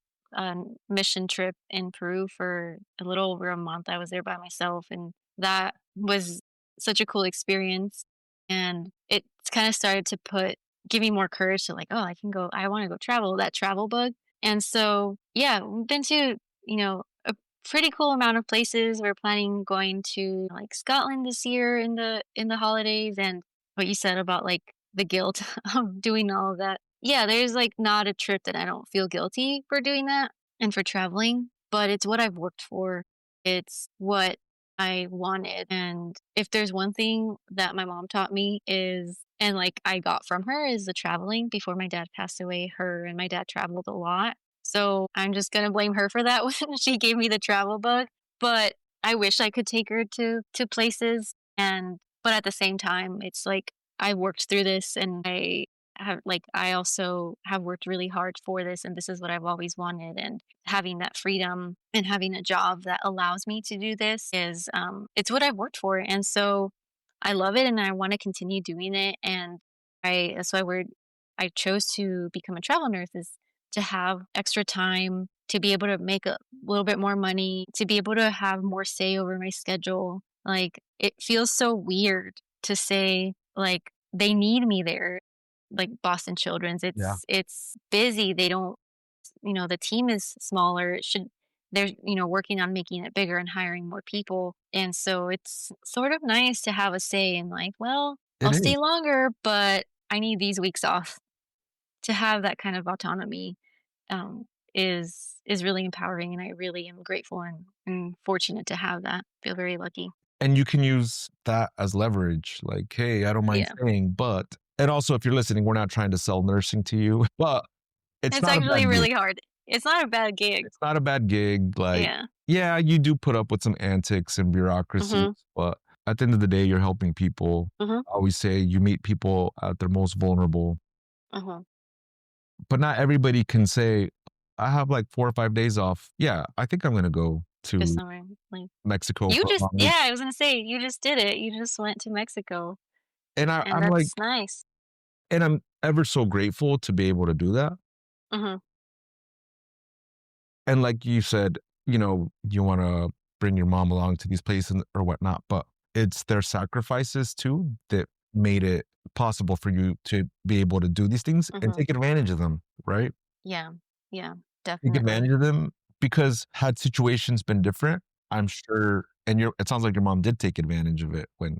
mission trip in Peru for a little over a month. I was there by myself, and that was such a cool experience. And it kind of started to give me more courage to like, oh, I can go. I want to go travel. That travel bug. And so, yeah, we've been to a pretty cool amount of places. We're planning going to like Scotland this year in the holidays, and what you said about like the guilt of doing all of that. Yeah, there's like not a trip that I don't feel guilty for doing that and for traveling, but it's what I've worked for. It's what I wanted. And if there's one thing that my mom taught me is, and like I got from her, is the traveling. Before my dad passed away, her and my dad traveled a lot. So I'm just going to blame her for that when she gave me the travel bug. But I wish I could take her to places, but at the same time it's like I worked through this, and I also have worked really hard for this, and this is what I've always wanted. And having that freedom and having a job that allows me to do this is it's what I've worked for. And so I love it and I want to continue doing it. And that's why I chose to become a travel nurse, is to have extra time, to be able to make a little bit more money, to be able to have more say over my schedule. Like it feels so weird to say like they need me there, like Boston Children's. Yeah. It's busy. They don't, the team is smaller. They're, working on making it bigger and hiring more people. And so it's sort of nice to have a say in like, well, It I'll is. stay longer, but I need these weeks off. To have that kind of autonomy um, is really empowering, and I really am grateful and fortunate to have that. Feel very lucky. And you can use that as leverage, like, "Hey, I don't mind Yeah, staying, but" and also, if you're listening, we're not trying to sell nursing to you, but it's it's not a actually bad gig. really hard. It's not a bad gig. It's not a bad gig, like, Yeah. yeah, you do put up with some antics and bureaucracies, Mhm. but at the end of the day, you're helping people. Mhm. I always say you meet people at their most vulnerable, Mhm. but not everybody can say, "I have, like, 4 or 5 days off. Yeah, I think I'm gonna go Just to somewhere like Mexico you for a just long week." yeah. I was gonna say you just did it. You just went to Mexico, And and I'm like that's nice. and I'm ever so grateful to be able to do that. Mhm. And like you said, you wanna bring your mom along to these places or whatnot, but it's their sacrifices too that made it possible for you to be able to do these things and Mhm. take advantage of them, right? Yeah. Yeah. Take Definitely. advantage of them because had situations been different, I'm sure and it sounds like your mom did take advantage of it when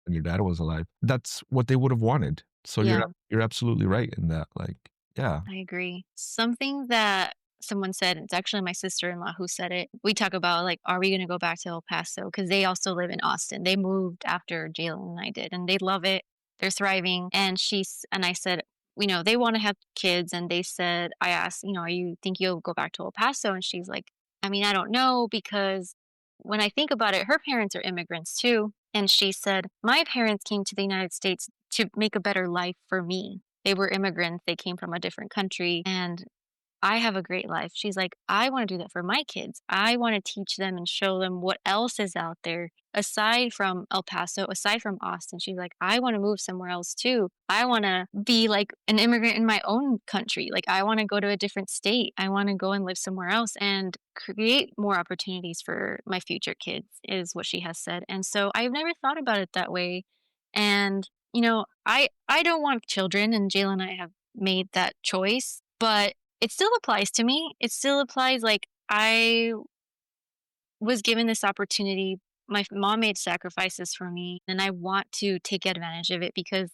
your dad was alive. That's what they would have wanted. So Yeah. you're absolutely right in that, like, yeah. I agree. Something that someone said, it's actually my sister-in-law who said it. We talk about like, are we going to go back to El Paso? Because they also live in Austin. They moved after Jalen and I did, and they love it. They're thriving. And I said, they want to have kids. And they said, I asked, are you think you'll go back to El Paso? And she's like, I mean, I don't know, because when I think about it, her parents are immigrants too. And she said, my parents came to the United States to make a better life for me. They were immigrants. They came from a different country. And I have a great life. She's like, I want to do that for my kids. I want to teach them and show them what else is out there aside from El Paso, aside from Austin. She's like, I want to move somewhere else too. I want to be like an immigrant in my own country. Like, I want to go to a different state. I want to go and live somewhere else and create more opportunities for my future kids, is what she has said. And so I've never thought about it that way. And, I don't want children, and Jayla and I have made that choice, but it still applies to me. It still applies, like, I was given this opportunity. My mom made sacrifices for me, and I want to take advantage of it because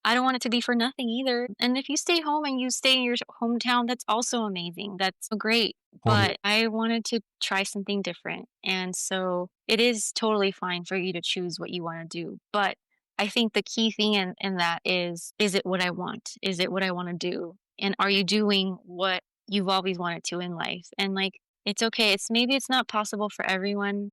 I don't want it to be for nothing either. And if you stay home and you stay in your hometown, that's also amazing. That's so great. Totally. But I wanted to try something different. And so it is totally fine for you to choose what you want to do. But I think the key thing in that is it what I want? Is it what I want to do? And are you doing what you've always wanted to in life? And like, it's okay. Maybe it's not possible for everyone.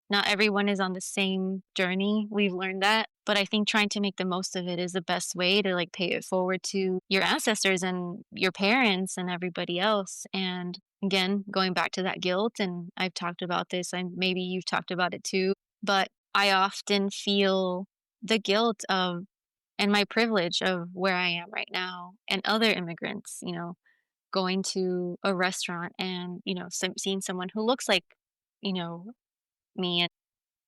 Not everyone is on the same journey. We've learned that. But I think trying to make the most of it is the best way to like pay it forward to your ancestors and your parents and everybody else. And again, going back to that guilt, and I've talked about this, and maybe you've talked about it too, but I often feel the guilt of and my privilege of where I am right now and other immigrants, going to a restaurant and, seeing someone who looks like, you know, me. And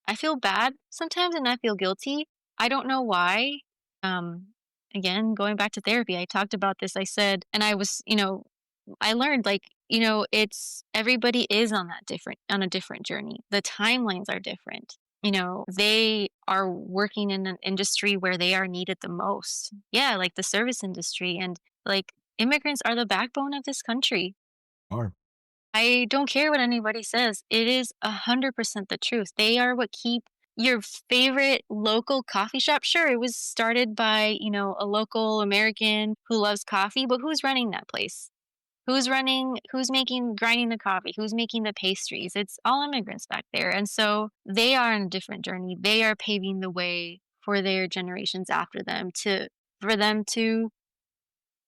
I feel bad sometimes and I feel guilty. I don't know why. Um, Again, going back to therapy, I talked about this. I said, and I was, I learned like, it's everybody is on a different journey. The timelines are different. They are working in an industry where they are needed the most. Yeah, like the service industry, and like immigrants are the backbone of this country. Are. I don't care what anybody says. It is 100% the truth. They are what keep your favorite local coffee shop. Sure, it was started by, a local American who loves coffee, but who's running that place? Grinding the coffee? Who's making the pastries? It's all immigrants back there. And so they are on a different journey. They are paving the way for their generations after them for them to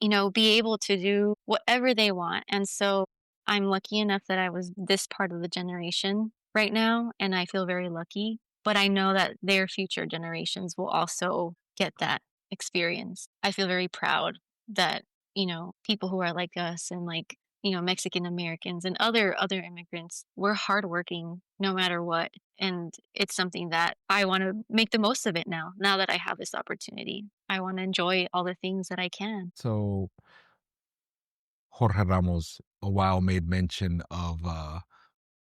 be able to do whatever they want. And so I'm lucky enough that I was this part of the generation right now, and I feel very lucky. But I know that their future generations will also get that experience. I feel very proud that, people who are like us and like, Mexican Americans and other immigrants, we're hardworking no matter what. And it's something that I want to make the most of it now that I have this opportunity. I want to enjoy all the things that I can. So Jorge Ramos a while made mention of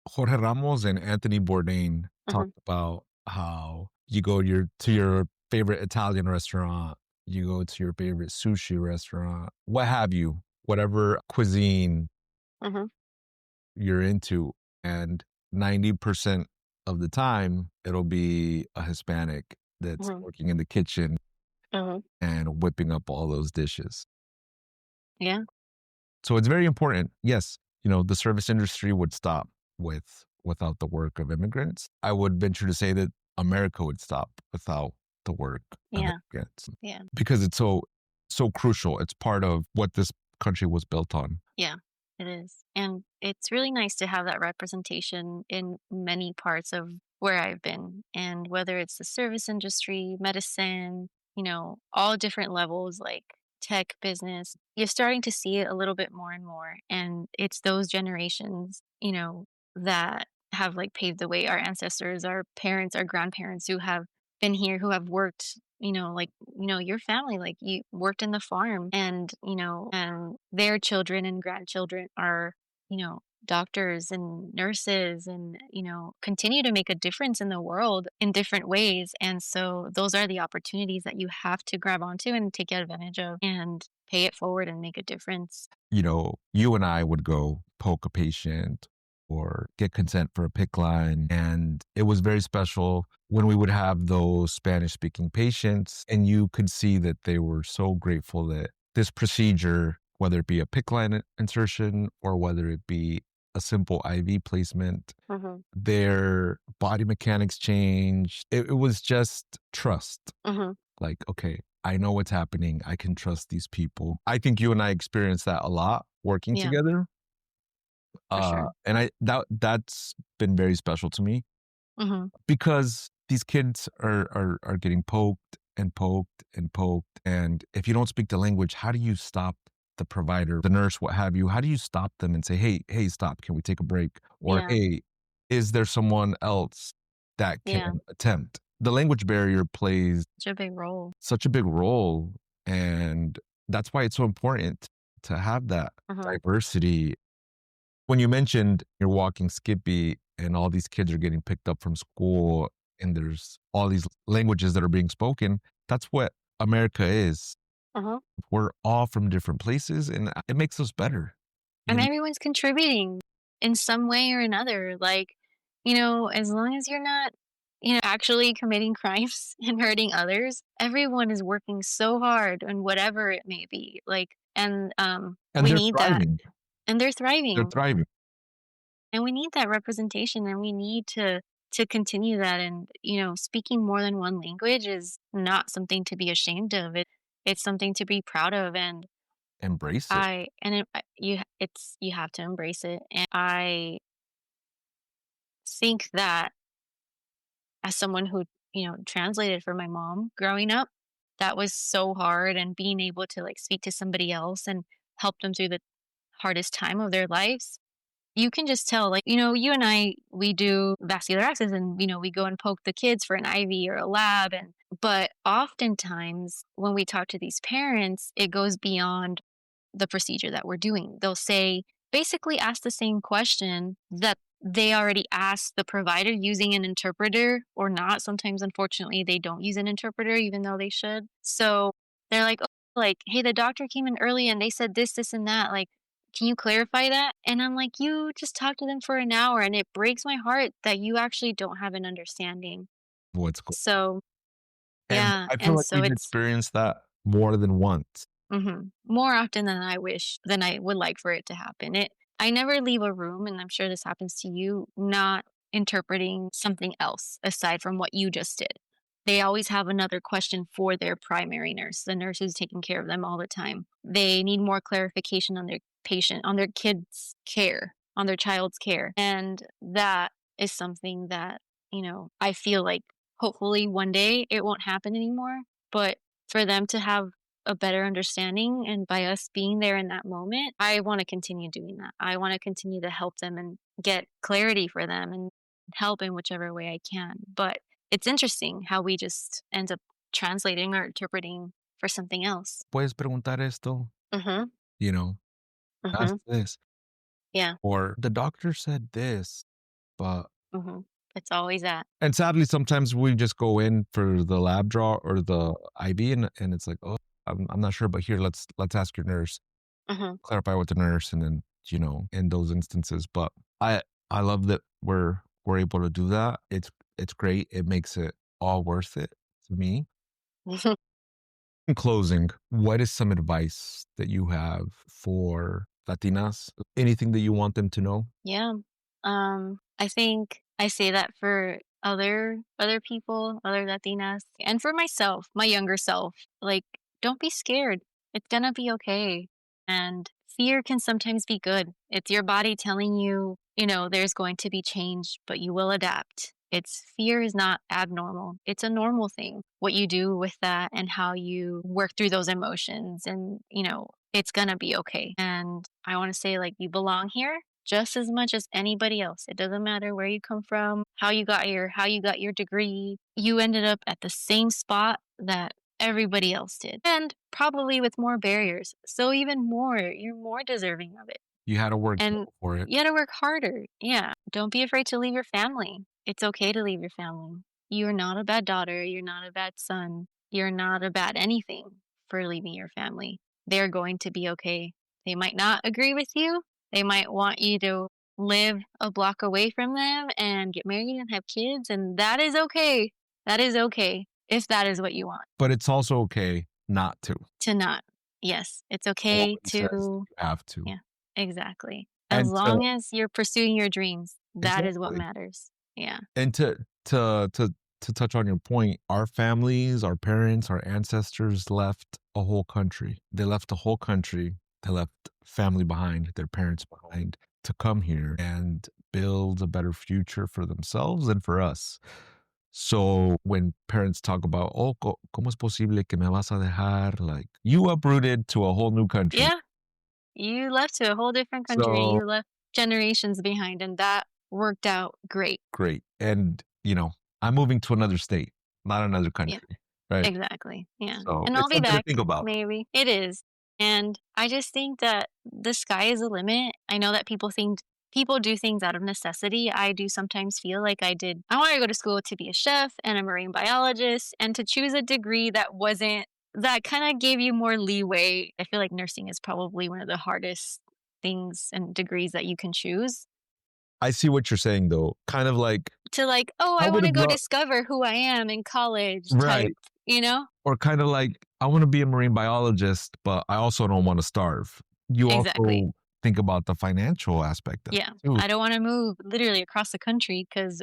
Jorge Ramos and Anthony Bourdain Mhm. talked about how you go to your favorite Italian restaurant, you go to your favorite sushi restaurant, what have you, whatever cuisine Mhm. you're into, and 90% of the time it'll be a Hispanic that's Mhm. working in the kitchen Mhm. and whipping up all those dishes. Yeah. So it's very important. Yes, the service industry would stop without the work of immigrants. I would venture to say that America would stop without the work of Yeah. immigrants Yeah. because it's so crucial. It's part of what this country was built on. Yeah. It is. And it's really nice to have that representation in many parts of where I've been. And whether it's the service industry, medicine, all different levels like tech, business, you're starting to see it a little bit more and more. And it's those generations, that have like paved the way. Our ancestors, our parents, our grandparents who have been here, who have worked, like, your family, like you worked in the farm, and, and their children and grandchildren are, doctors and nurses and, continue to make a difference in the world in different ways. And so those are the opportunities that you have to grab onto and take advantage of and pay it forward and make a difference. You and I would go poke a patient or get consent for a PIC line. And it was very special when we would have those Spanish speaking patients, and you could see that they were so grateful that this procedure, whether it be a PIC line insertion or whether it be a simple IV placement, Hmm. their body mechanics changed. It was just trust. Hmm. Like, okay, I know what's happening. I can trust these people. I think you and I experienced that a lot working Yeah, together. for sure. And that's been very special to me Hmm. because these kids are getting poked and poked and poked. And if you don't speak the language, how do you stop the provider, the nurse, what have you? How do you stop them and say, hey, stop, can we take a break? Or Yeah, hey, is there someone else that yeah, can attempt? The language barrier plays such a big role. such a big role. And that's why it's so important to have that Hmm. diversity. When you mentioned you're walking Skippy and all these kids are getting picked up from school and there's all these languages that are being spoken, that's what America is. Hmm. We're all from different places and it makes us better. You And know, everyone's contributing in some way or another. Like, as long as you're not, actually committing crimes and hurting others, everyone is working so hard on whatever it may be. Like, and and we they're need that. thriving. And they're They're thriving. thriving. And we need that representation and we need to continue that. And, speaking more than one language is not something to be ashamed of. It's something to be proud of. And Embrace it. I and it, I- you it's you have to embrace it. And I think that as someone who, translated for my mom growing up, that was so hard, and being able to like speak to somebody else and help them through the hardest time of their lives. You can just tell, like, you and I, we do vascular access and, we go and poke the kids for an IV or a lab. But oftentimes when we talk to these parents, it goes beyond the procedure that we're doing. They'll say, basically ask the same question that they already asked the provider using an interpreter or not. Sometimes, unfortunately, they don't use an interpreter, even though they should. So they're like, oh, like, hey, the doctor came in early and they said this, this, and that. Like, can you clarify that? And I'm like, you just talked to them for an hour and it breaks my heart that you actually don't have an understanding. What's going So, And yeah. I feel And like so we've it's experienced that more than once. more often than I would like for it to happen. I never leave a room, and I'm sure this happens to you, not interpreting something else aside from what you just did. They always have another question for their primary nurse, the nurse who's taking care of them all the time. They need more clarification on their patient, on their kid's care, on their child's care. And that is something that, I feel like hopefully one day it won't happen anymore. But for them to have a better understanding, and by us being there in that moment, I want to continue doing that. I want to continue to help them and get clarity for them and help in whichever way I can. But it's interesting how we just end up translating or interpreting for something else. Puedes preguntar esto, Mhm. you know, ask Mhm. this. Yeah. Or the doctor said this, but Mhm. It's always that. and sadly sometimes we just go in for the lab draw or the IV and it's like, oh, I'm not sure, but here let's ask your nurse, Mhm. clarify with the nurse, and then in those instances. But I love that we're able to do that. It's great. It makes it all worth it to me. In closing, what is some advice that you have for Latinas? Anything that you want them to know? Yeah. I think I say that for other people, other Latinas, and for myself, my younger self. Like, don't be scared. It's gonna be okay. And fear can sometimes be good. It's your body telling you, there's going to be change, but you will adapt. It's fear is not abnormal. It's a normal thing. What you do with that and how you work through those emotions, and it's gonna be okay. And I want to say, like, you belong here just as much as anybody else. It doesn't matter where you come from, how you got your degree. You ended up at the same spot that everybody else did. And probably with more barriers. So even more, you're more deserving of it. You had to work And for it. you had to work harder. Yeah. Don't be afraid to leave your family. It's okay to leave your family. You're not a bad daughter. You're not a bad son. You're not a bad anything for leaving your family. They're going to be okay. They might not agree with you. They might want you to live a block away from them and get married and have kids. And that is okay. That is okay if that is what you want. But it's also okay not to. To not. Yes. It's No one okay says to, you have to. yeah, exactly. As And to long as you're pursuing your dreams, that is what exactly. matters. Yeah. And to touch on your point, our families, our parents, our ancestors left a whole country. They left a whole country. They left family behind, their parents behind, to come here and build a better future for themselves and for us. So when parents talk about, oh, ¿cómo es posible que me vas a dejar? Like, you uprooted to a whole new country. Yeah. You left to a whole different country. So You left generations behind, and that worked out great. great. And, I'm moving to another state, not another Yeah. country. Right. Exactly. Yeah. So And I'll it's be something to back, think about. maybe. It is. And I just think that the sky is the limit. I know that people do things out of necessity. I do sometimes feel like I wanted to go to school to be a chef and a marine biologist and to choose a degree that kind of gave you more leeway. I feel like nursing is probably one of the hardest things and degrees that you can choose. I see what you're saying though. Kind of like To like, oh, I I would want to have go loved discover who I am in college type, right. you know? Or kind of like I want to be a marine biologist, but I also don't want to starve. You Exactly. also think about the financial aspect of Yeah. it too. I don't want to move literally across the country because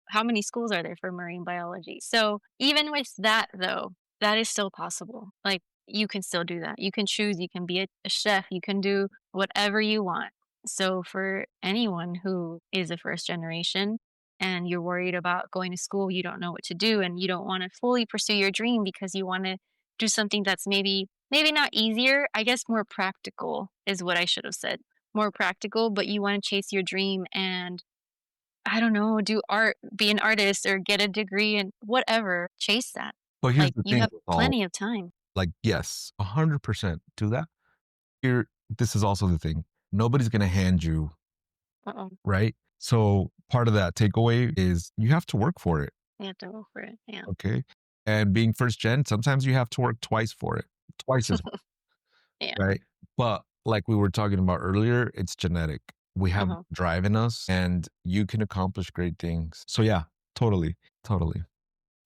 how many schools are there for marine biology? So even with that, though, that is still possible. Like you can still do that. You can choose, you can be a chef, you can do whatever you want. So for anyone who is a first generation and you're worried about going to school, you don't know what to do and you don't want to fully pursue your dream because you want to do something that's maybe not easier, I guess more practical is what I should have said, more practical, but you want to chase your dream and I don't know, do art, be an artist or get a degree and whatever, chase that. But here's Like the you thing have with all plenty of time. like yes, 100% do that. Here, this is also the thing. Nobody's gonna hand you, Uh-oh. right? So part of that takeaway is you have to work for it. You have to go for it. Yeah. Okay. And being first gen, sometimes you have to work twice for it, twice as hard, Yeah. right? But like we were talking about earlier, it's genetic. We have Uh-huh. drive in us and you can accomplish great things. So yeah, totally, totally.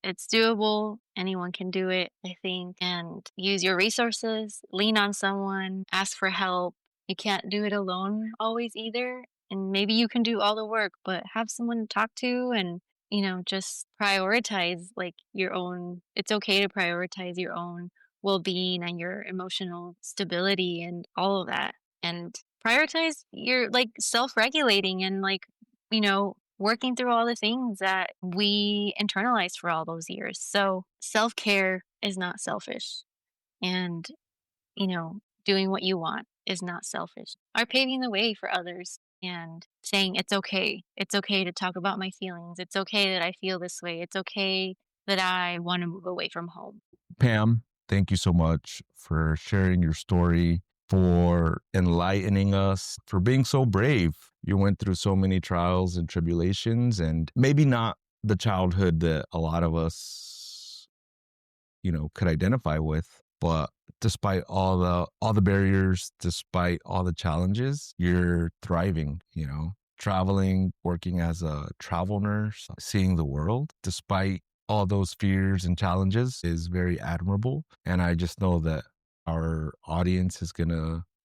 It's doable. Anyone can do it, I think. And use your resources, lean on someone, ask for help. You can't do it alone always either. And maybe you can do all the work, but have someone to talk to and, just prioritize like your own. It's okay to prioritize your own well being and your emotional stability and all of that. And prioritize your like self regulating and like, working through all the things that we internalized for all those years. So self care is not selfish. And, doing what you want is not selfish. Are paving the way for others and saying it's okay. It's okay to talk about my feelings. It's okay that I feel this way. It's okay that I want to move away from home. Pam, thank you so much for sharing your story, for enlightening us, for being so brave. You went through so many trials and tribulations, and maybe not the childhood that a lot of us, could identify with, but despite all the barriers, despite all the challenges, you're thriving, traveling, working as a travel nurse, seeing the world, despite all those fears and challenges is very admirable. And I just know that our audience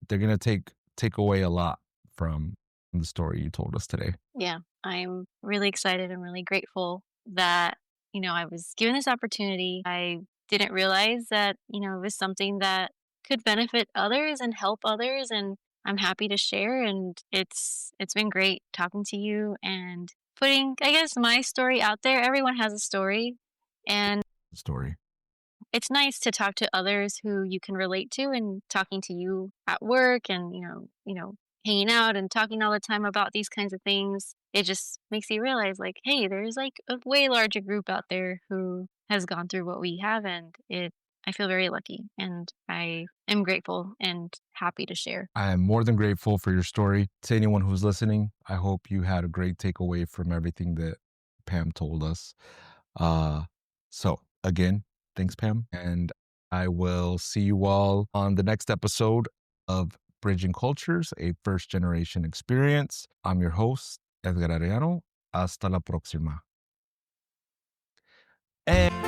they're gonna take away a lot from the story you told us today. Yeah, I'm really excited. I'm really grateful that, I was given this opportunity. I didn't realize that, it was something that could benefit others and help others and I'm happy to share and it's been great talking to you and putting I guess my story out there. Everyone has a story and Story. it's nice to talk to others who you can relate to and talking to you at work and hanging out and talking all the time about these kinds of things. It just makes you realize like, hey, there's like a way larger group out there who has gone through what we have and I feel very lucky, and I am grateful and happy to share. I am more than grateful for your story. To anyone who's listening, I hope you had a great takeaway from everything that Pam told us. So, again, thanks, Pam. And I will see you all on the next episode of Bridging Cultures, a first generation experience. I'm your host, Edgar Arellano. Hasta la próxima. And